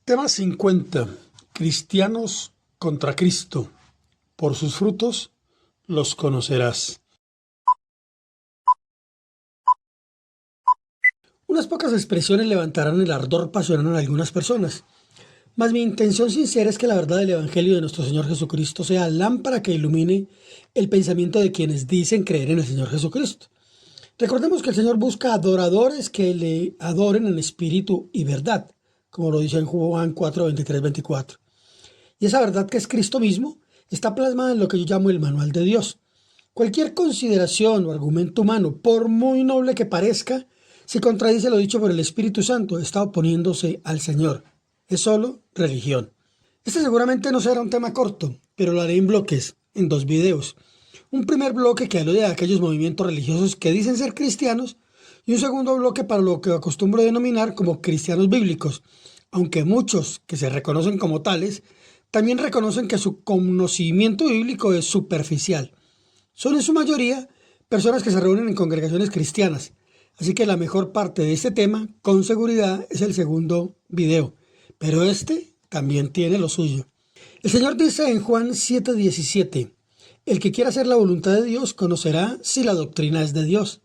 Tema 50. Cristianos contra Cristo. Por sus frutos los conocerás. Unas pocas expresiones levantarán el ardor pasional en algunas personas, mas mi intención sincera es que la verdad del Evangelio de nuestro Señor Jesucristo sea lámpara que ilumine el pensamiento de quienes dicen creer en el Señor Jesucristo. Recordemos que el Señor busca adoradores que le adoren en espíritu y verdad, como lo dice en Juan 4, 23, 24. Y esa verdad, que es Cristo mismo, está plasmada en lo que yo llamo el manual de Dios. Cualquier consideración o argumento humano, por muy noble que parezca, si contradice lo dicho por el Espíritu Santo, está oponiéndose al Señor. Es solo religión. Este seguramente no será un tema corto, pero lo haré en bloques, en 2 videos. Un primer bloque que alude a aquellos movimientos religiosos que dicen ser cristianos, y un segundo bloque para lo que acostumbro denominar como cristianos bíblicos, aunque muchos que se reconocen como tales también reconocen que su conocimiento bíblico es superficial. Son en su mayoría personas que se reúnen en congregaciones cristianas, así que la mejor parte de este tema, con seguridad, es el segundo video, pero este también tiene lo suyo. El Señor dice en Juan 7:17, el que quiera hacer la voluntad de Dios conocerá si la doctrina es de Dios.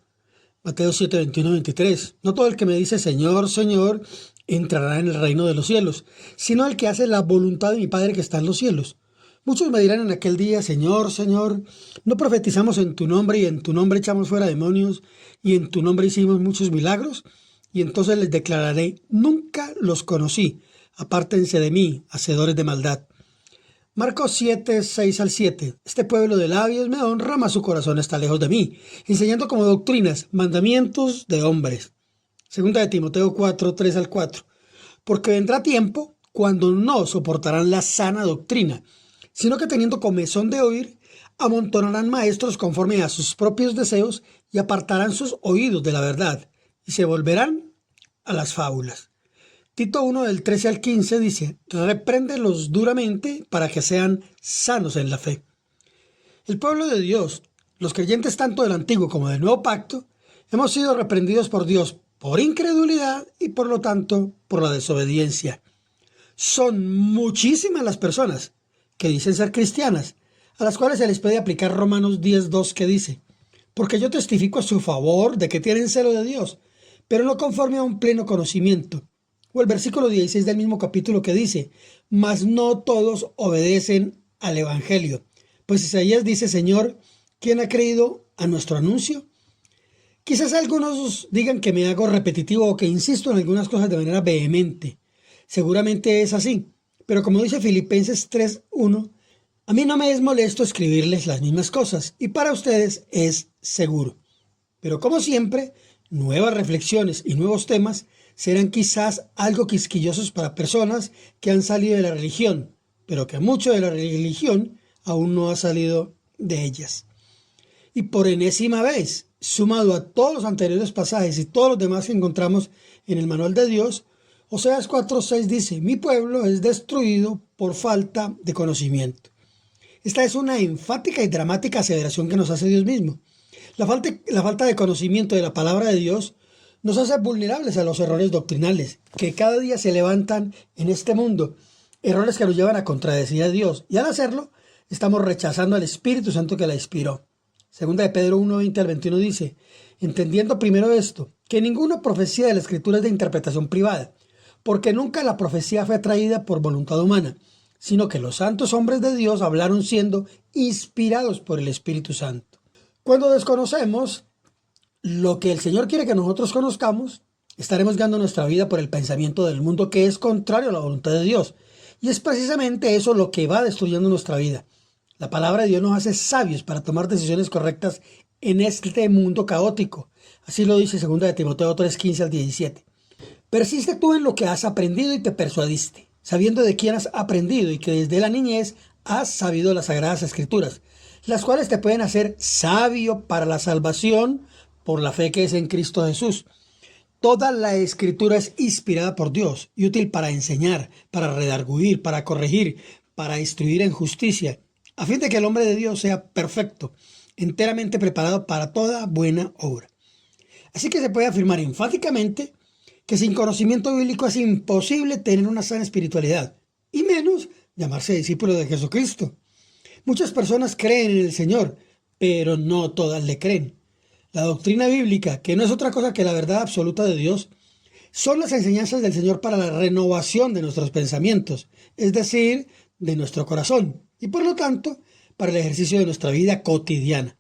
Mateo 7, 21, 23. No todo el que me dice Señor, Señor, entrará en el reino de los cielos, sino el que hace la voluntad de mi Padre que está en los cielos. Muchos me dirán en aquel día, Señor, Señor, no profetizamos en tu nombre y en tu nombre echamos fuera demonios y en tu nombre hicimos muchos milagros. Y entonces les declararé, nunca los conocí, apártense de mí, hacedores de maldad. Marcos 7, 6 al 7. Este pueblo de labios me honra, mas su corazón está lejos de mí, enseñando como doctrinas, mandamientos de hombres. Segunda de Timoteo 4, 3 al 4. Porque vendrá tiempo cuando no soportarán la sana doctrina, sino que teniendo comezón de oír, amontonarán maestros conforme a sus propios deseos y apartarán sus oídos de la verdad, y se volverán a las fábulas. Tito 1 del 13 al 15 dice, repréndelos duramente para que sean sanos en la fe. El pueblo de Dios, los creyentes tanto del Antiguo como del Nuevo Pacto, hemos sido reprendidos por Dios por incredulidad y por lo tanto por la desobediencia. Son muchísimas las personas que dicen ser cristianas, a las cuales se les puede aplicar Romanos 10:2 que dice, porque yo testifico a su favor de que tienen celo de Dios, pero no conforme a un pleno conocimiento. O el versículo 16 del mismo capítulo que dice, mas no todos obedecen al Evangelio. Pues Isaías dice, Señor, ¿quién ha creído a nuestro anuncio? Quizás algunos digan que me hago repetitivo o que insisto en algunas cosas de manera vehemente. Seguramente es así, pero como dice Filipenses 3:1, a mí no me es molesto escribirles las mismas cosas y para ustedes es seguro. Pero como siempre, nuevas reflexiones y nuevos temas serán quizás algo quisquillosos para personas que han salido de la religión, pero que mucho de la religión aún no ha salido de ellas. Y por enésima vez, sumado a todos los anteriores pasajes y todos los demás que encontramos en el manual de Dios, Oseas 4:6 dice, mi pueblo es destruido por falta de conocimiento. Esta es una enfática y dramática aseveración que nos hace Dios mismo. La falta de conocimiento de la palabra de Dios nos hace vulnerables a los errores doctrinales que cada día se levantan en este mundo, errores que nos llevan a contradecir a Dios, y al hacerlo estamos rechazando al Espíritu Santo que la inspiró. Segunda de Pedro 1, 20 al 21 dice, entendiendo primero esto, que ninguna profecía de la Escritura es de interpretación privada, porque nunca la profecía fue traída por voluntad humana, sino que los santos hombres de Dios hablaron siendo inspirados por el Espíritu Santo. Cuando desconocemos lo que el Señor quiere que nosotros conozcamos, estaremos guiando nuestra vida por el pensamiento del mundo que es contrario a la voluntad de Dios. Y es precisamente eso lo que va destruyendo nuestra vida. La palabra de Dios nos hace sabios para tomar decisiones correctas en este mundo caótico. Así lo dice 2 de Timoteo 3, 15 al 17. Persiste tú en lo que has aprendido y te persuadiste, sabiendo de quién has aprendido y que desde la niñez has sabido las sagradas escrituras, las cuales te pueden hacer sabio para la salvación por la fe que es en Cristo Jesús. Toda la escritura es inspirada por Dios y útil para enseñar, para redarguir, para corregir, para instruir en justicia, a fin de que el hombre de Dios sea perfecto, enteramente preparado para toda buena obra. Así que se puede afirmar enfáticamente que sin conocimiento bíblico es imposible tener una sana espiritualidad, y menos llamarse discípulo de Jesucristo. Muchas personas creen en el Señor, pero no todas le creen. La doctrina bíblica, que no es otra cosa que la verdad absoluta de Dios, son las enseñanzas del Señor para la renovación de nuestros pensamientos, es decir, de nuestro corazón, y por lo tanto, para el ejercicio de nuestra vida cotidiana.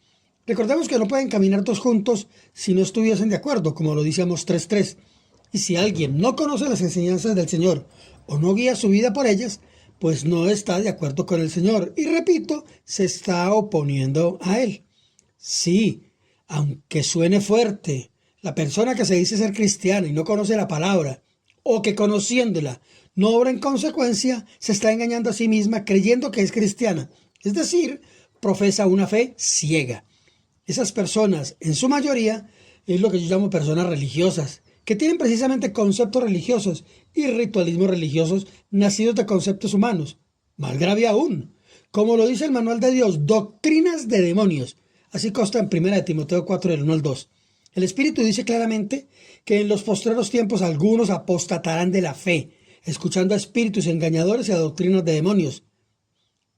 Recordemos que no pueden caminar dos juntos si no estuviesen de acuerdo, como lo dice Amós 3:3. Y si alguien no conoce las enseñanzas del Señor o no guía su vida por ellas, pues no está de acuerdo con el Señor. Y repito, se está oponiendo a Él. Sí, aunque suene fuerte, la persona que se dice ser cristiana y no conoce la palabra, o que conociéndola no obra en consecuencia, se está engañando a sí misma creyendo que es cristiana. Es decir, profesa una fe ciega. Esas personas, en su mayoría, es lo que yo llamo personas religiosas, que tienen precisamente conceptos religiosos y ritualismos religiosos nacidos de conceptos humanos. Más grave aún, como lo dice el manual de Dios, doctrinas de demonios. Así consta en 1 Timoteo 4, del 1 al 2. El Espíritu dice claramente que en los postreros tiempos algunos apostatarán de la fe, escuchando a espíritus engañadores y a doctrinas de demonios.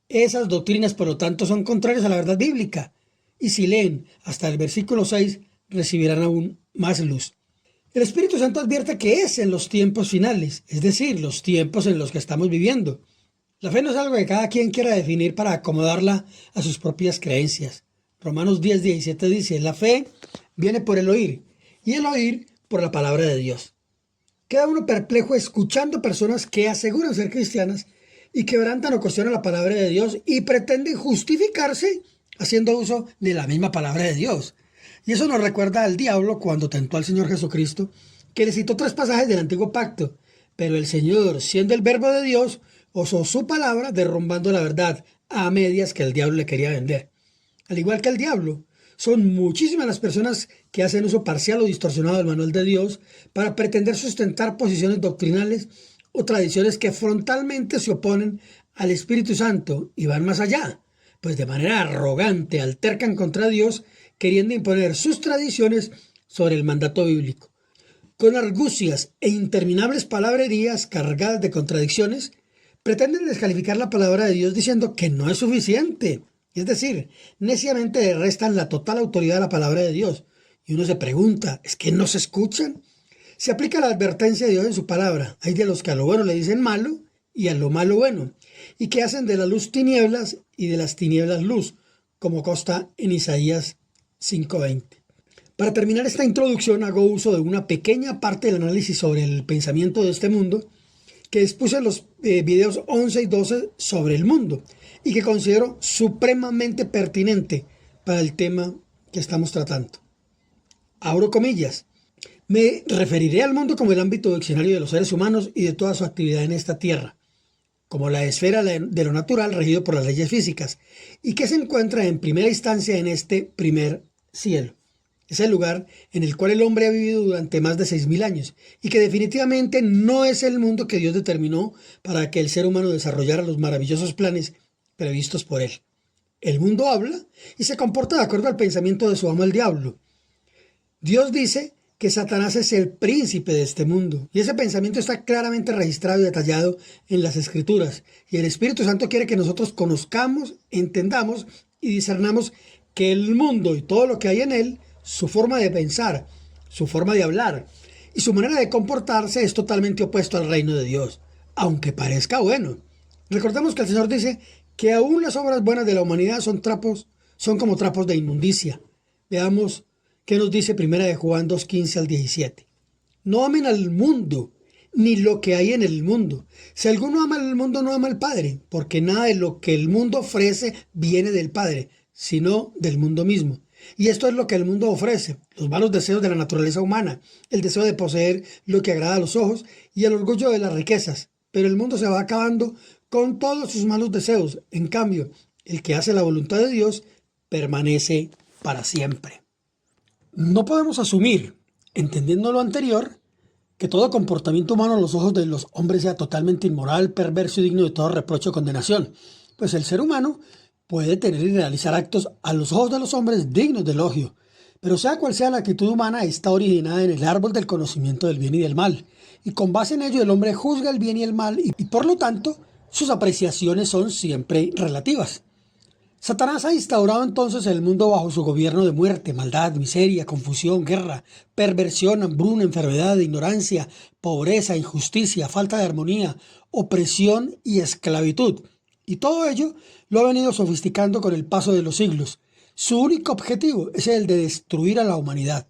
Esas doctrinas, por lo tanto, son contrarias a la verdad bíblica. Y si leen hasta el versículo 6, recibirán aún más luz. El Espíritu Santo advierte que es en los tiempos finales, es decir, los tiempos en los que estamos viviendo. La fe no es algo que cada quien quiera definir para acomodarla a sus propias creencias. Romanos 10:17 dice, la fe viene por el oír, y el oír por la palabra de Dios. Queda uno perplejo escuchando personas que aseguran ser cristianas y quebrantan o cuestionan la palabra de Dios y pretenden justificarse haciendo uso de la misma palabra de Dios. Y eso nos recuerda al diablo cuando tentó al Señor Jesucristo, que le citó 3 pasajes del Antiguo Pacto, pero el Señor, siendo el verbo de Dios, usó su palabra derrumbando la verdad a medias que el diablo le quería vender. Al igual que el diablo, son muchísimas las personas que hacen uso parcial o distorsionado del manual de Dios para pretender sustentar posiciones doctrinales o tradiciones que frontalmente se oponen al Espíritu Santo y van más allá, pues de manera arrogante altercan contra Dios, queriendo imponer sus tradiciones sobre el mandato bíblico. Con argucias e interminables palabrerías cargadas de contradicciones, pretenden descalificar la palabra de Dios diciendo que no es suficiente. Es decir, neciamente le restan la total autoridad a la palabra de Dios. Y uno se pregunta, ¿es que no se escuchan? Se aplica la advertencia de Dios en su palabra. Hay de los que a lo bueno le dicen malo y a lo malo bueno, y que hacen de la luz tinieblas y de las tinieblas luz, como consta en Isaías 5:20. Para terminar esta introducción hago uso de una pequeña parte del análisis sobre el pensamiento de este mundo que expuse en los videos 11 y 12 sobre el mundo y que considero supremamente pertinente para el tema que estamos tratando. Abro comillas. Me referiré al mundo como el ámbito diccionario de los seres humanos y de toda su actividad en esta tierra, como la esfera de lo natural regido por las leyes físicas, y que se encuentra en primera instancia en este primer cielo. Es el lugar en el cual el hombre ha vivido durante más de 6.000 años, y que definitivamente no es el mundo que Dios determinó para que el ser humano desarrollara los maravillosos planes previstos por él. El mundo habla y se comporta de acuerdo al pensamiento de su amo el diablo. Dios dice que Satanás es el príncipe de este mundo, y ese pensamiento está claramente registrado y detallado en las Escrituras, y el Espíritu Santo quiere que nosotros conozcamos, entendamos y discernamos que el mundo y todo lo que hay en él, su forma de pensar, su forma de hablar y su manera de comportarse es totalmente opuesto al reino de Dios, aunque parezca bueno. Recordemos que el Señor dice que aún las obras buenas de la humanidad son como trapos de inmundicia. Veamos qué nos dice 1 Juan 2:15 al 17. No amen al mundo, ni lo que hay en el mundo. Si alguno ama al mundo, no ama al Padre, porque nada de lo que el mundo ofrece viene del Padre, sino del mundo mismo. Y esto es lo que el mundo ofrece: los malos deseos de la naturaleza humana, el deseo de poseer lo que agrada a los ojos y el orgullo de las riquezas. Pero el mundo se va acabando con todos sus malos deseos. En cambio, el que hace la voluntad de Dios permanece para siempre. No podemos asumir, entendiendo lo anterior, que todo comportamiento humano a los ojos de los hombres sea totalmente inmoral, perverso y digno de todo reproche o condenación, pues el ser humano puede tener y realizar actos a los ojos de los hombres dignos de elogio, Pero sea cual sea la actitud humana, está originada en el árbol del conocimiento del bien y del mal. Y con base en ello el hombre juzga el bien y el mal y por lo tanto sus apreciaciones son siempre relativas. Satanás ha instaurado entonces el mundo bajo su gobierno de muerte, maldad, miseria, confusión, guerra, perversión, hambruna, enfermedad, ignorancia, pobreza, injusticia, falta de armonía, opresión y esclavitud. Y todo ello lo ha venido sofisticando con el paso de los siglos. Su único objetivo es el de destruir a la humanidad.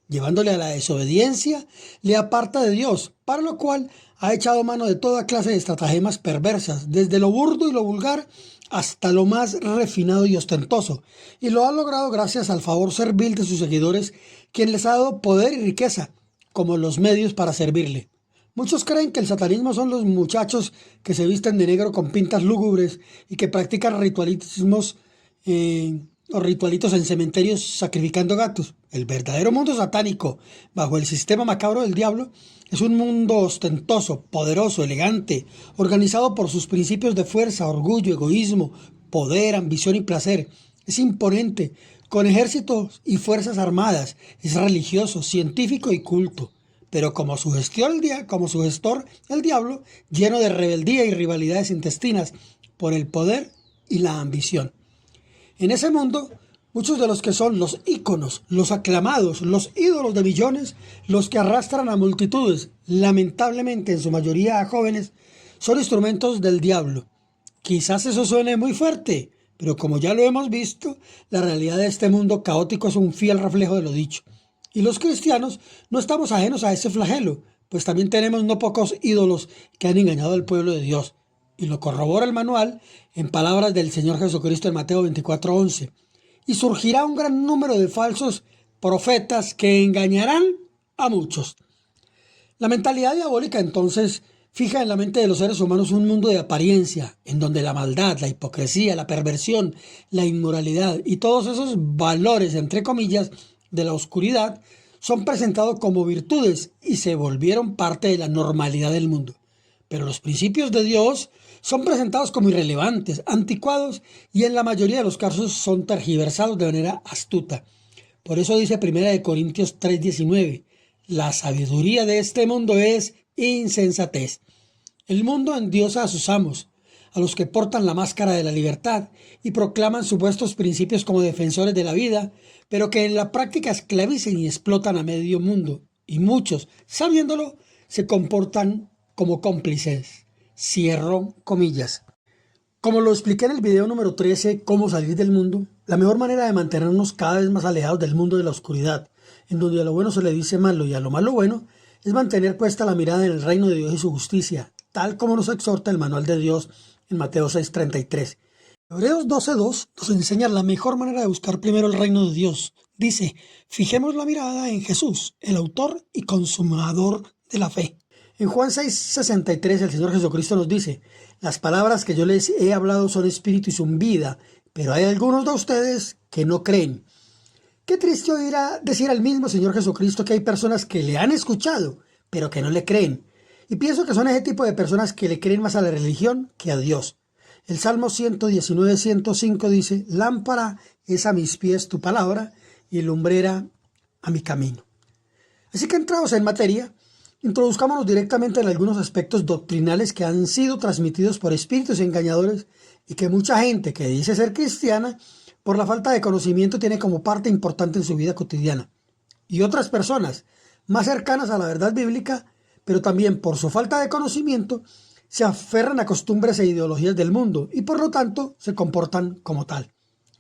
Llevándole a la desobediencia, le aparta de Dios, para lo cual ha echado mano de toda clase de estratagemas perversas, desde lo burdo y lo vulgar hasta lo más refinado y ostentoso, y lo ha logrado gracias al favor servil de sus seguidores, quien les ha dado poder y riqueza, como los medios para servirle. Muchos creen que el satanismo son los muchachos que se visten de negro con pintas lúgubres y que practican ritualismos o ritualitos en cementerios sacrificando gatos. El verdadero mundo satánico, bajo el sistema macabro del diablo, es un mundo ostentoso, poderoso, elegante, organizado por sus principios de fuerza, orgullo, egoísmo, poder, ambición y placer. Es imponente, con ejércitos y fuerzas armadas, es religioso, científico y culto. Pero como su gestor, el diablo, lleno de rebeldía y rivalidades intestinas por el poder y la ambición. En ese mundo, muchos de los que son los íconos, los aclamados, los ídolos de millones, los que arrastran a multitudes, lamentablemente en su mayoría a jóvenes, son instrumentos del diablo. Quizás eso suene muy fuerte, pero como ya lo hemos visto, la realidad de este mundo caótico es un fiel reflejo de lo dicho. Y los cristianos no estamos ajenos a ese flagelo, pues también tenemos no pocos ídolos que han engañado al pueblo de Dios. Y lo corrobora el manual en palabras del Señor Jesucristo en Mateo 24:11. Y surgirá un gran número de falsos profetas que engañarán a muchos. La mentalidad diabólica entonces fija en la mente de los seres humanos un mundo de apariencia, en donde la maldad, la hipocresía, la perversión, la inmoralidad y todos esos valores, entre comillas, de la oscuridad, son presentados como virtudes y se volvieron parte de la normalidad del mundo. Pero los principios de Dios son presentados como irrelevantes, anticuados y en la mayoría de los casos son tergiversados de manera astuta. Por eso dice 1 Corintios 3:19, la sabiduría de este mundo es insensatez. El mundo endiosa a sus amos, a los que portan la máscara de la libertad y proclaman supuestos principios como defensores de la vida, pero que en la práctica esclavizan y explotan a medio mundo. Y muchos, sabiéndolo, se comportan como cómplices. Cierro comillas. Como lo expliqué en el video número 13, cómo salir del mundo, la mejor manera de mantenernos cada vez más alejados del mundo de la oscuridad, en donde a lo bueno se le dice malo y a lo malo bueno, es mantener puesta la mirada en el reino de Dios y su justicia, tal como nos exhorta el manual de Dios en Mateo 6:33. Hebreos 12:2 nos enseña la mejor manera de buscar primero el reino de Dios. Dice, fijemos la mirada en Jesús, el autor y consumador de la fe. En Juan 6:63 el Señor Jesucristo nos dice, las palabras que yo les he hablado son espíritu y son vida, pero hay algunos de ustedes que no creen. Qué triste oír decir al mismo Señor Jesucristo que hay personas que le han escuchado, pero que no le creen. Y pienso que son ese tipo de personas que le creen más a la religión que a Dios. El Salmo 119:105 dice, lámpara es a mis pies tu palabra y lumbrera a mi camino. Así que entrados en materia, introduzcámonos directamente en algunos aspectos doctrinales que han sido transmitidos por espíritus engañadores y que mucha gente que dice ser cristiana, por la falta de conocimiento, tiene como parte importante en su vida cotidiana. Y otras personas, más cercanas a la verdad bíblica, pero también por su falta de conocimiento, se aferran a costumbres e ideologías del mundo y por lo tanto se comportan como tal.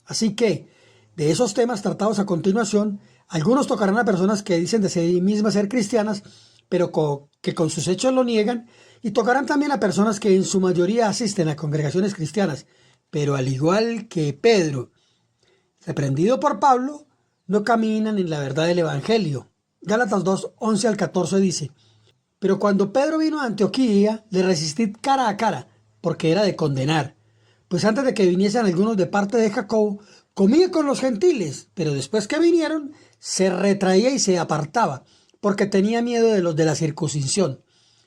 Así que, de esos temas tratados a continuación, algunos tocarán a personas que dicen de sí mismas ser cristianas, pero que con sus hechos lo niegan, y tocarán también a personas que en su mayoría asisten a congregaciones cristianas, pero al igual que Pedro, reprendido por Pablo, no caminan en la verdad del Evangelio. Gálatas 2:11-14 dice, pero cuando Pedro vino a Antioquía, le resistí cara a cara, porque era de condenar. Pues antes de que viniesen algunos de parte de Jacobo, comía con los gentiles, pero después que vinieron, se retraía y se apartaba, porque tenía miedo de los de la circuncisión.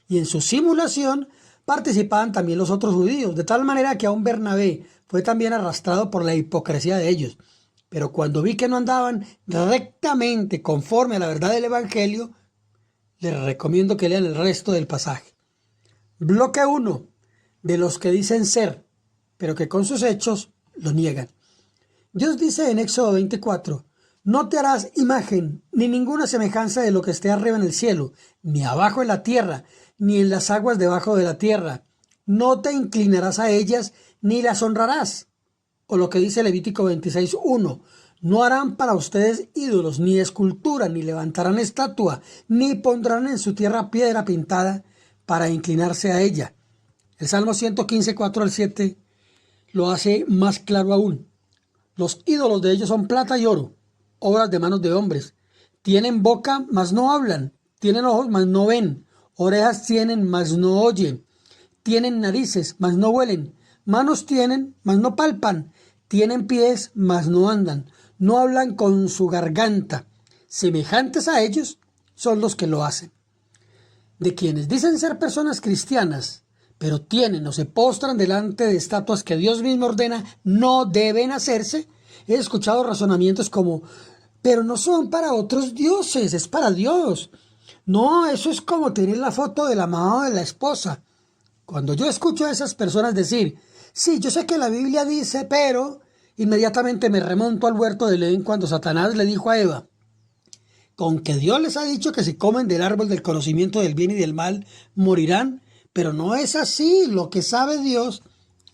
Y en su simulación participaban también los otros judíos, de tal manera que aun Bernabé fue también arrastrado por la hipocresía de ellos. Pero cuando vi que no andaban rectamente conforme a la verdad del Evangelio, les recomiendo que lean el resto del pasaje. Bloque 1. De los que dicen ser, pero que con sus hechos lo niegan. Dios dice en Éxodo 24, no te harás imagen ni ninguna semejanza de lo que esté arriba en el cielo, ni abajo en la tierra, ni en las aguas debajo de la tierra. No te inclinarás a ellas, ni las honrarás. O lo que dice Levítico 26:1, no harán para ustedes ídolos, ni escultura, ni levantarán estatua, ni pondrán en su tierra piedra pintada para inclinarse a ella. El Salmo 115:4-7 lo hace más claro aún. Los ídolos de ellos son plata y oro, obras de manos de hombres. Tienen boca, mas no hablan. Tienen ojos, mas no ven. Orejas tienen, mas no oyen. Tienen narices, mas no huelen. Manos tienen, mas no palpan. Tienen pies, mas no andan. No hablan con su garganta. Semejantes a ellos son los que lo hacen. De quienes dicen ser personas cristianas, pero tienen o se postran delante de estatuas que Dios mismo ordena no deben hacerse, he escuchado razonamientos como, pero no son para otros dioses, es para Dios. No, eso es como tener la foto del amado de la esposa. Cuando yo escucho a esas personas decir, sí, yo sé que la Biblia dice, pero inmediatamente me remonto al huerto del Edén cuando Satanás le dijo a Eva, con que Dios les ha dicho que si comen del árbol del conocimiento del bien y del mal, morirán. Pero no es así. Lo que sabe Dios,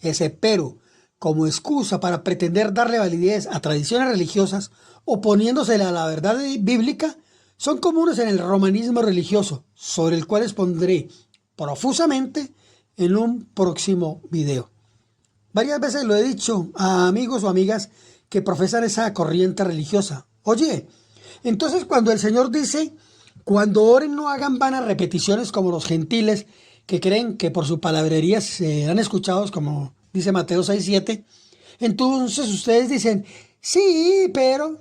ese pero, como excusa para pretender darle validez a tradiciones religiosas, oponiéndosele a la verdad bíblica, son comunes en el romanismo religioso, sobre el cual expondré profusamente en un próximo video. Varias veces lo he dicho a amigos o amigas que profesan esa corriente religiosa. Oye, entonces cuando el Señor dice, cuando oren no hagan vanas repeticiones como los gentiles, que creen que por su palabrería serán escuchados, como dice Mateo 6:7, entonces ustedes dicen, sí, pero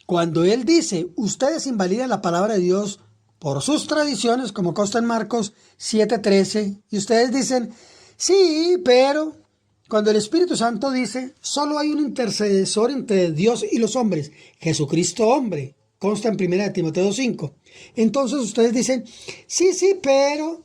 cuando Él dice, ustedes invalidan la palabra de Dios por sus tradiciones, como consta en Marcos 7:13, y ustedes dicen, sí, pero cuando el Espíritu Santo dice, solo hay un intercesor entre Dios y los hombres, Jesucristo hombre, consta en 1 Timoteo 2:5, entonces ustedes dicen, sí, pero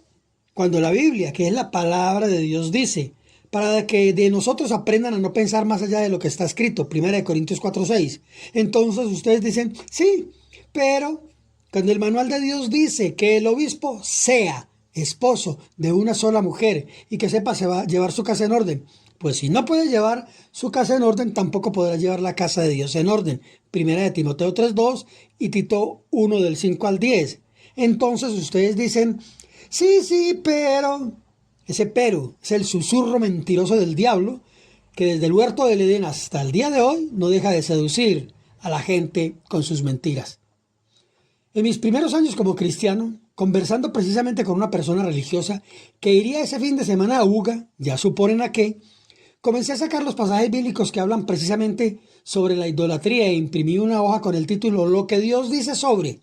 cuando la Biblia, que es la palabra de Dios, dice, para que de nosotros aprendan a no pensar más allá de lo que está escrito, 1 Corintios 4:6, entonces ustedes dicen, sí, pero cuando el manual de Dios dice que el obispo sea esposo de una sola mujer y que sepa se va a llevar su casa en orden, pues si no puede llevar su casa en orden, tampoco podrá llevar la casa de Dios en orden, 1 Timoteo 3:2 y Tito 1:5-10. Entonces ustedes dicen, sí, pero ese pero es el susurro mentiroso del diablo que desde el huerto del Edén hasta el día de hoy no deja de seducir a la gente con sus mentiras. En mis primeros años como cristiano, conversando precisamente con una persona religiosa que iría ese fin de semana a Uga, ya suponen a qué, comencé a sacar los pasajes bíblicos que hablan precisamente sobre la idolatría e imprimí una hoja con el título Lo que Dios dice sobre.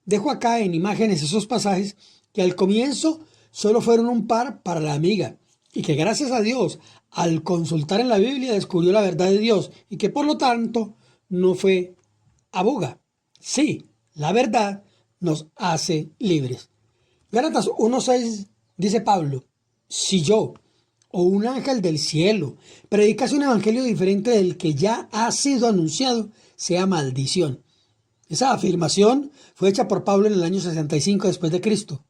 Dejo acá en imágenes esos pasajes que al comienzo solo fueron un par para la amiga y que gracias a Dios al consultar en la Biblia descubrió la verdad de Dios y que por lo tanto no fue a buga. Sí, la verdad nos hace libres. Gálatas 1:6 dice Pablo, si yo o un ángel del cielo predicase un evangelio diferente del que ya ha sido anunciado, sea maldición. Esa afirmación fue hecha por Pablo en el año 65 después de Cristo.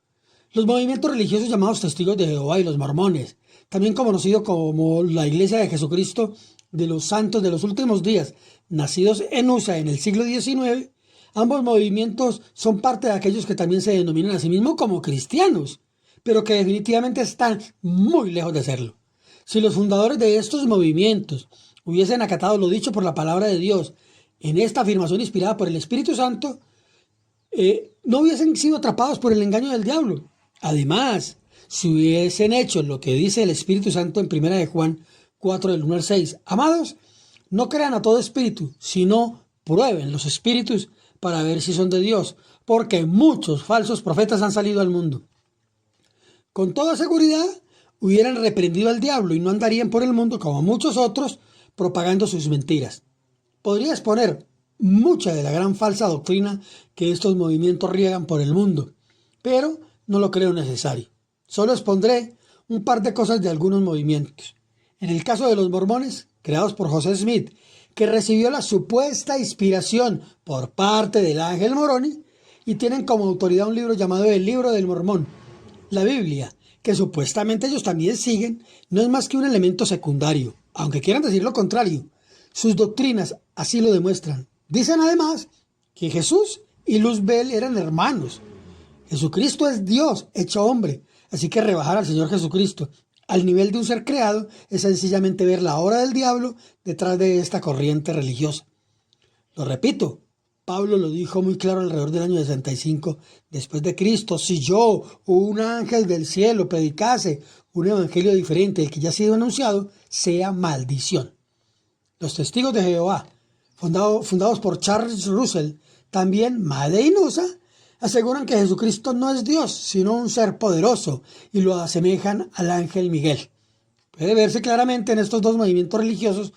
Los movimientos religiosos llamados Testigos de Jehová y los Mormones, también conocido como la Iglesia de Jesucristo de los Santos de los Últimos Días, nacidos en USA en el siglo XIX, ambos movimientos son parte de aquellos que también se denominan a sí mismos como cristianos, pero que definitivamente están muy lejos de serlo. Si los fundadores de estos movimientos hubiesen acatado lo dicho por la palabra de Dios en esta afirmación inspirada por el Espíritu Santo, no hubiesen sido atrapados por el engaño del diablo. Además, si hubiesen hecho lo que dice el Espíritu Santo en 1 de Juan 4:1-6, amados, no crean a todo espíritu, sino prueben los espíritus para ver si son de Dios, porque muchos falsos profetas han salido al mundo. Con toda seguridad, hubieran reprendido al diablo y no andarían por el mundo como muchos otros propagando sus mentiras. Podría exponer mucha de la gran falsa doctrina que estos movimientos riegan por el mundo, pero no lo creo necesario. Solo expondré un par de cosas de algunos movimientos. En el caso de los mormones, creados por José Smith, que recibió la supuesta inspiración por parte del ángel Moroni, y tienen como autoridad un libro llamado el Libro del Mormón. La Biblia, que supuestamente ellos también siguen, no es más que un elemento secundario, aunque quieran decir lo contrario. Sus doctrinas así lo demuestran. Dicen además que Jesús y Luzbel eran hermanos. Jesucristo es Dios hecho hombre, así que rebajar al Señor Jesucristo al nivel de un ser creado es sencillamente ver la obra del diablo detrás de esta corriente religiosa. Lo repito, Pablo lo dijo muy claro alrededor del año 65 después de Cristo: si yo o un ángel del cielo predicase un evangelio diferente del que ya ha sido anunciado, sea maldición. Los testigos de Jehová, fundados por Charles Russell, también Made in USA, aseguran que Jesucristo no es Dios, sino un ser poderoso, y lo asemejan al ángel Miguel. Puede verse claramente en estos dos movimientos religiosos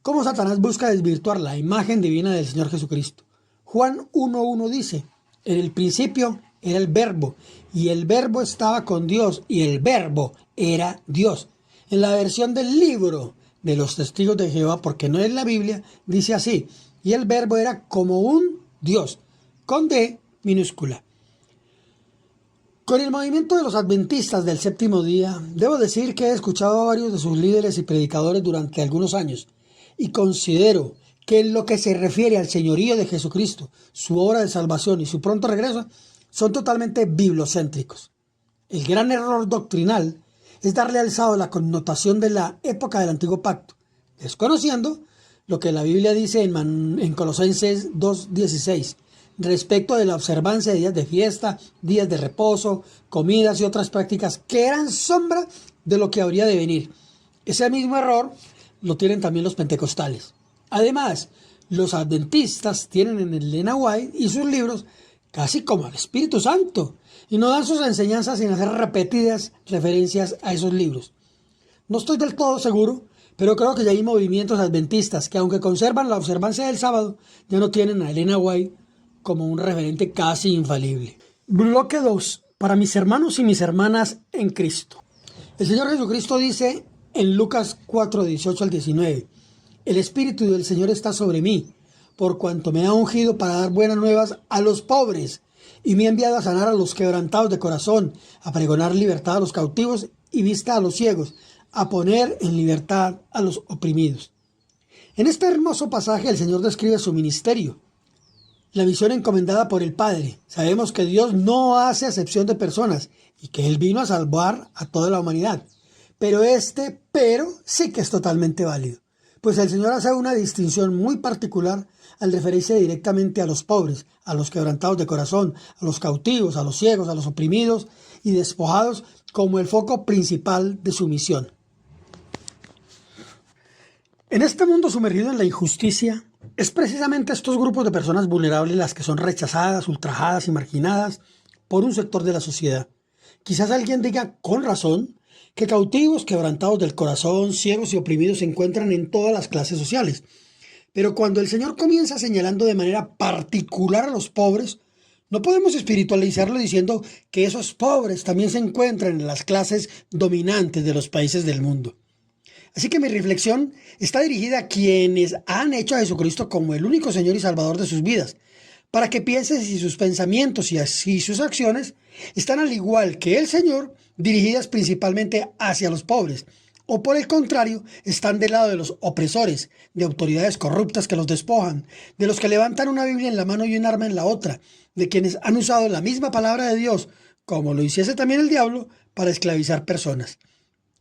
cómo Satanás busca desvirtuar la imagen divina del Señor Jesucristo. Juan 1.1 dice: en el principio era el Verbo, y el Verbo estaba con Dios, y el Verbo era Dios. En la versión del libro de los testigos de Jehová, porque no es la Biblia, dice así: y el Verbo era como un Dios, con D minúscula. Con el movimiento de los adventistas del séptimo día, debo decir que he escuchado a varios de sus líderes y predicadores durante algunos años, y considero que en lo que se refiere al señorío de Jesucristo, su obra de salvación y su pronto regreso, son totalmente bibliocéntricos. El gran error doctrinal es darle alzado la connotación de la época del Antiguo Pacto, desconociendo lo que la Biblia dice en Colosenses 2.16, respecto de la observancia de días de fiesta, días de reposo, comidas y otras prácticas que eran sombra de lo que habría de venir. Ese mismo error lo tienen también los pentecostales. Además, los adventistas tienen en el Elena White y sus libros casi como al Espíritu Santo, y no dan sus enseñanzas sin hacer repetidas referencias a esos libros. No estoy del todo seguro, pero creo que ya hay movimientos adventistas que, aunque conservan la observancia del sábado, ya no tienen a Elena White como un referente casi infalible. Bloque 2. Para mis hermanos y mis hermanas en Cristo. El Señor Jesucristo dice en Lucas 4:18 al 19: el Espíritu del Señor está sobre mí, por cuanto me ha ungido para dar buenas nuevas a los pobres, y me ha enviado a sanar a los quebrantados de corazón, a pregonar libertad a los cautivos y vista a los ciegos, a poner en libertad a los oprimidos. En este hermoso pasaje el Señor describe su ministerio, la misión encomendada por el Padre. Sabemos que Dios no hace acepción de personas y que Él vino a salvar a toda la humanidad. Pero sí que es totalmente válido, pues el Señor hace una distinción muy particular al referirse directamente a los pobres, a los quebrantados de corazón, a los cautivos, a los ciegos, a los oprimidos y despojados como el foco principal de su misión. En este mundo sumergido en la injusticia, es precisamente estos grupos de personas vulnerables las que son rechazadas, ultrajadas y marginadas por un sector de la sociedad. Quizás alguien diga con razón que cautivos, quebrantados del corazón, ciegos y oprimidos se encuentran en todas las clases sociales. Pero cuando el Señor comienza señalando de manera particular a los pobres, no podemos espiritualizarlo diciendo que esos pobres también se encuentran en las clases dominantes de los países del mundo. Así que mi reflexión está dirigida a quienes han hecho a Jesucristo como el único Señor y Salvador de sus vidas, para que piensen si sus pensamientos y así sus acciones están al igual que el Señor, dirigidas principalmente hacia los pobres, o por el contrario, están del lado de los opresores, de autoridades corruptas que los despojan, de los que levantan una Biblia en la mano y un arma en la otra, de quienes han usado la misma palabra de Dios, como lo hiciese también el diablo, para esclavizar personas.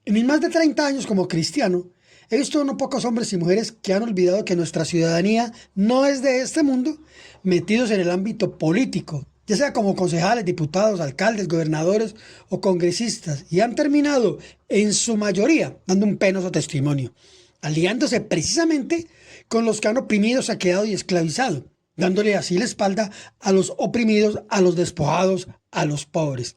En mis más de 30 años como cristiano, he visto no pocos hombres y mujeres que han olvidado que nuestra ciudadanía no es de este mundo, metidos en el ámbito político, ya sea como concejales, diputados, alcaldes, gobernadores o congresistas, y han terminado, en su mayoría, dando un penoso testimonio, aliándose precisamente con los que han oprimido, saqueado y esclavizado, dándole así la espalda a los oprimidos, a los despojados, a los pobres.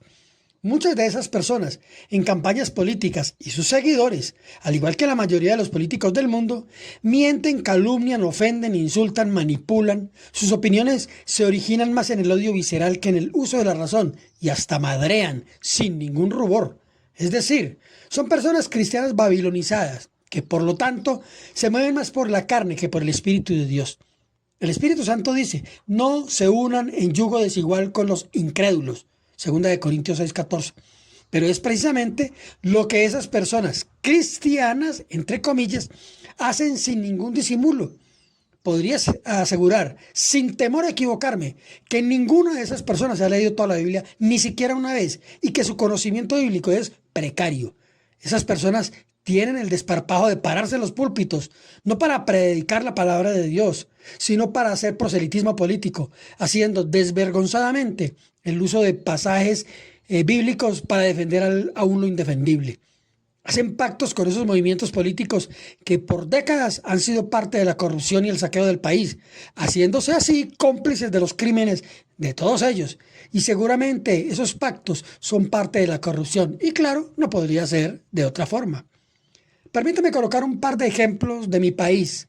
Muchas de esas personas en campañas políticas y sus seguidores, al igual que la mayoría de los políticos del mundo, mienten, calumnian, ofenden, insultan, manipulan. Sus opiniones se originan más en el odio visceral que en el uso de la razón y hasta madrean sin ningún rubor. Es decir, son personas cristianas babilonizadas que por lo tanto se mueven más por la carne que por el Espíritu de Dios. El Espíritu Santo dice, no se unan en yugo desigual con los incrédulos. Segunda de Corintios 6:14. Pero es precisamente lo que esas personas cristianas, entre comillas, hacen sin ningún disimulo. Podría asegurar, sin temor a equivocarme, que ninguna de esas personas ha leído toda la Biblia, ni siquiera una vez, y que su conocimiento bíblico es precario. Esas personas tienen el desparpajo de pararse en los púlpitos, no para predicar la palabra de Dios, sino para hacer proselitismo político, haciendo desvergonzadamente el uso de pasajes bíblicos para defender aún lo indefendible. Hacen pactos con esos movimientos políticos que por décadas han sido parte de la corrupción y el saqueo del país, haciéndose así cómplices de los crímenes de todos ellos. Y seguramente esos pactos son parte de la corrupción. Y claro, no podría ser de otra forma. Permítame colocar un par de ejemplos de mi país.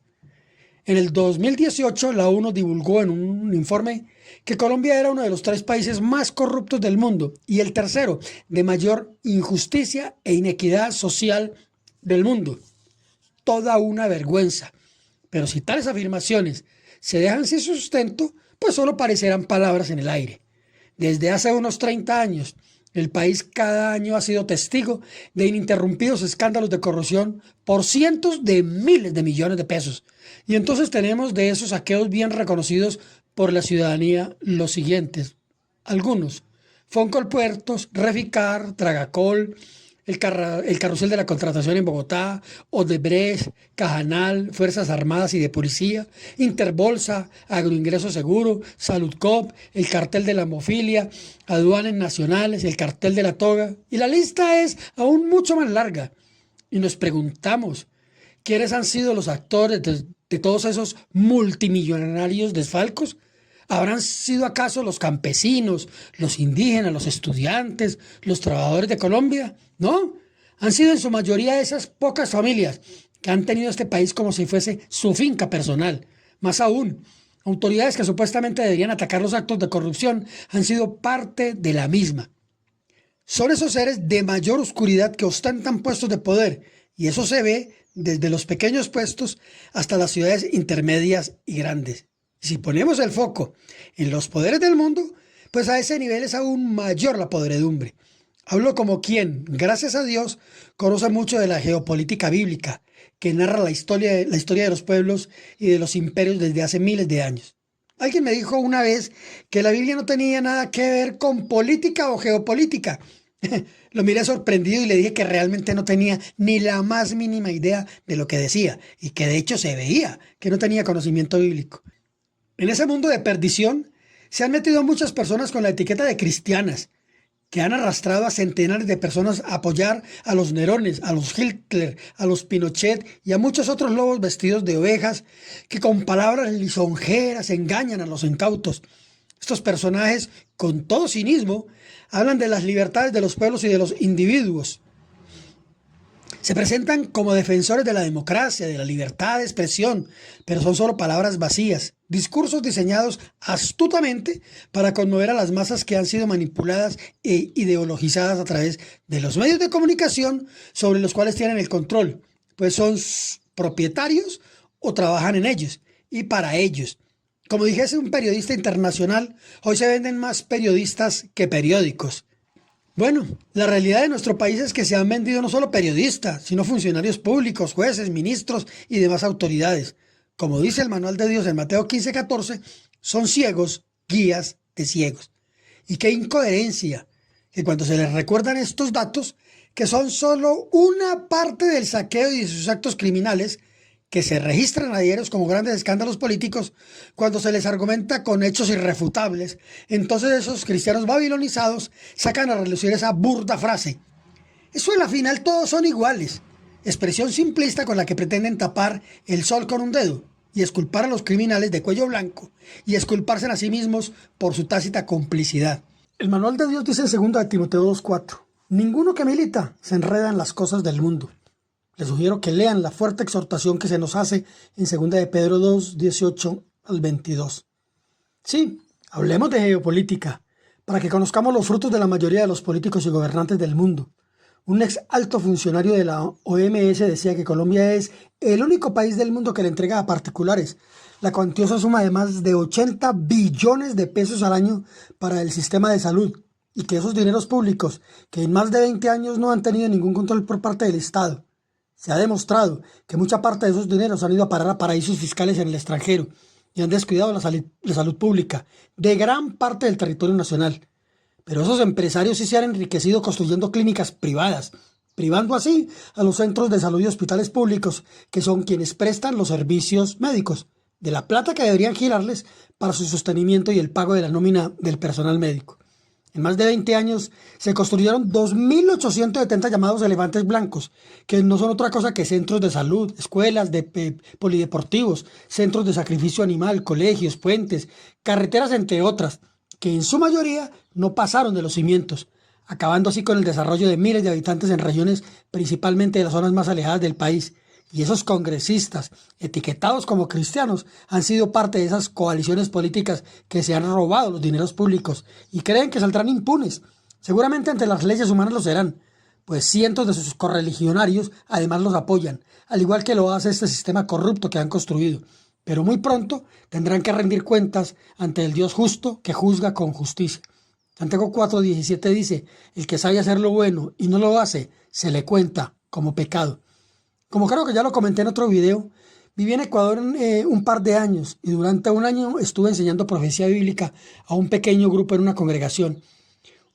En el 2018, la ONU divulgó en un informe que Colombia era uno de los 3 países más corruptos del mundo y el tercero de mayor injusticia e inequidad social del mundo. Toda una vergüenza. Pero si tales afirmaciones se dejan sin sustento, pues solo parecerán palabras en el aire. Desde hace unos 30 años, el país cada año ha sido testigo de ininterrumpidos escándalos de corrupción por cientos de miles de millones de pesos. Y entonces tenemos de esos saqueos bien reconocidos por la ciudadanía los siguientes. Algunos: Foncolpuertos, Reficar, Tragacol, el carrusel de la contratación en Bogotá, Odebrecht, Cajanal, Fuerzas Armadas y de Policía, Interbolsa, Agroingreso Seguro, Saludcop, el cartel de la hemofilia, aduanas nacionales, el cartel de la toga. Y la lista es aún mucho más larga. Y nos preguntamos, ¿quiénes han sido los actores de todos esos multimillonarios desfalcos? ¿Habrán sido acaso los campesinos, los indígenas, los estudiantes, los trabajadores de Colombia? No, han sido en su mayoría esas pocas familias que han tenido este país como si fuese su finca personal. Más aún, autoridades que supuestamente deberían atacar los actos de corrupción han sido parte de la misma. Son esos seres de mayor oscuridad que ostentan puestos de poder, y eso se ve desde los pequeños puestos hasta las ciudades intermedias y grandes. Si ponemos el foco en los poderes del mundo, pues a ese nivel es aún mayor la podredumbre. Hablo como quien, gracias a Dios, conoce mucho de la geopolítica bíblica, que narra la historia de los pueblos y de los imperios desde hace miles de años. Alguien me dijo una vez que la Biblia no tenía nada que ver con política o geopolítica. Lo miré sorprendido y le dije que realmente no tenía ni la más mínima idea de lo que decía, y que de hecho se veía que no tenía conocimiento bíblico. En ese mundo de perdición se han metido muchas personas con la etiqueta de cristianas, que han arrastrado a centenares de personas a apoyar a los Nerones, a los Hitler, a los Pinochet y a muchos otros lobos vestidos de ovejas que con palabras lisonjeras engañan a los incautos. Estos personajes, con todo cinismo, hablan de las libertades de los pueblos y de los individuos. Se presentan como defensores de la democracia, de la libertad de expresión, pero son solo palabras vacías, discursos diseñados astutamente para conmover a las masas que han sido manipuladas e ideologizadas a través de los medios de comunicación sobre los cuales tienen el control, pues son propietarios o trabajan en ellos y para ellos. Como dijese un periodista internacional, hoy se venden más periodistas que periódicos. Bueno, la realidad de nuestro país es que se han vendido no solo periodistas, sino funcionarios públicos, jueces, ministros y demás autoridades. Como dice el manual de Dios en Mateo 15:14, son ciegos, guías de ciegos. Y qué incoherencia que cuando se les recuerdan estos datos, que son solo una parte del saqueo y de sus actos criminales, que se registran a diarios como grandes escándalos políticos, cuando se les argumenta con hechos irrefutables, entonces esos cristianos babilonizados sacan a relucir esa burda frase. Eso a la final todos son iguales, expresión simplista con la que pretenden tapar el sol con un dedo y esculpar a los criminales de cuello blanco y esculparse a sí mismos por su tácita complicidad. El manual de Dios dice en 2 de Timoteo 2:4, ninguno que milita se enreda en las cosas del mundo. Les sugiero que lean la fuerte exhortación que se nos hace en 2 de Pedro 2:18 al 22. Sí, hablemos de geopolítica, para que conozcamos los frutos de la mayoría de los políticos y gobernantes del mundo. Un ex alto funcionario de la OMS decía que Colombia es el único país del mundo que le entrega a particulares la cuantiosa suma de más de 80 billones de pesos al año para el sistema de salud, y que esos dineros públicos, que en más de 20 años no han tenido ningún control por parte del Estado. Se ha demostrado que mucha parte de esos dineros han ido a parar a paraísos fiscales en el extranjero y han descuidado la salud pública de gran parte del territorio nacional. Pero esos empresarios sí se han enriquecido construyendo clínicas privadas, privando así a los centros de salud y hospitales públicos, que son quienes prestan los servicios médicos, de la plata que deberían girarles para su sostenimiento y el pago de la nómina del personal médico. En más de 20 años se construyeron 2.870 llamados elefantes blancos, que no son otra cosa que centros de salud, escuelas polideportivos, centros de sacrificio animal, colegios, puentes, carreteras, entre otras, que en su mayoría no pasaron de los cimientos, acabando así con el desarrollo de miles de habitantes en regiones principalmente de las zonas más alejadas del país. Y esos congresistas, etiquetados como cristianos, han sido parte de esas coaliciones políticas que se han robado los dineros públicos y creen que saldrán impunes. Seguramente ante las leyes humanas lo serán, pues cientos de sus correligionarios además los apoyan, al igual que lo hace este sistema corrupto que han construido. Pero muy pronto tendrán que rendir cuentas ante el Dios justo que juzga con justicia. Santiago 4:17 dice, el que sabe hacer lo bueno y no lo hace, se le cuenta como pecado. Como creo que ya lo comenté en otro video, viví en Ecuador un par de años y durante un año estuve enseñando profecía bíblica a un pequeño grupo en una congregación.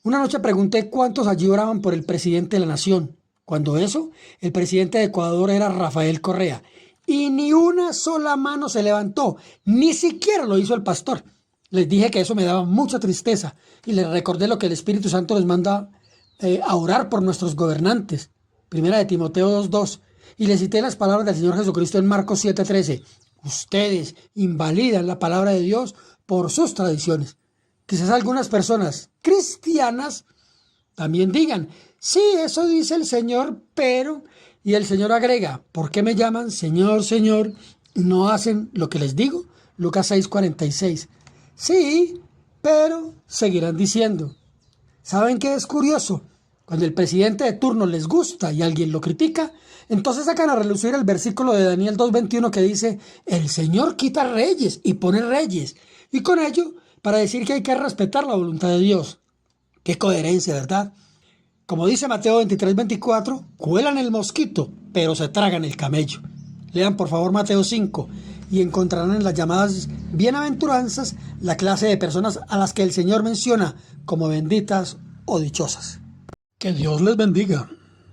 Una noche pregunté cuántos allí oraban por el presidente de la nación. Cuando eso, el presidente de Ecuador era Rafael Correa y ni una sola mano se levantó, ni siquiera lo hizo el pastor. Les dije que eso me daba mucha tristeza y les recordé lo que el Espíritu Santo les manda a orar por nuestros gobernantes. Primera de Timoteo 2:2. Y le cité las palabras del Señor Jesucristo en Marcos 7:13. Ustedes invalidan la palabra de Dios por sus tradiciones. Quizás algunas personas cristianas también digan, sí, eso dice el Señor, pero... Y el Señor agrega, ¿por qué me llaman Señor, Señor y no hacen lo que les digo? Lucas 6:46. Sí, pero seguirán diciendo. ¿Saben qué es curioso? Cuando el presidente de turno les gusta y alguien lo critica, entonces sacan a relucir el versículo de Daniel 2:21 que dice, el Señor quita reyes y pone reyes. Y con ello, para decir que hay que respetar la voluntad de Dios. Qué coherencia, ¿verdad? Como dice Mateo 23:24, cuelan el mosquito, pero se tragan el camello. Lean por favor Mateo 5 y encontrarán en las llamadas bienaventuranzas la clase de personas a las que el Señor menciona como benditas o dichosas. Que Dios les bendiga.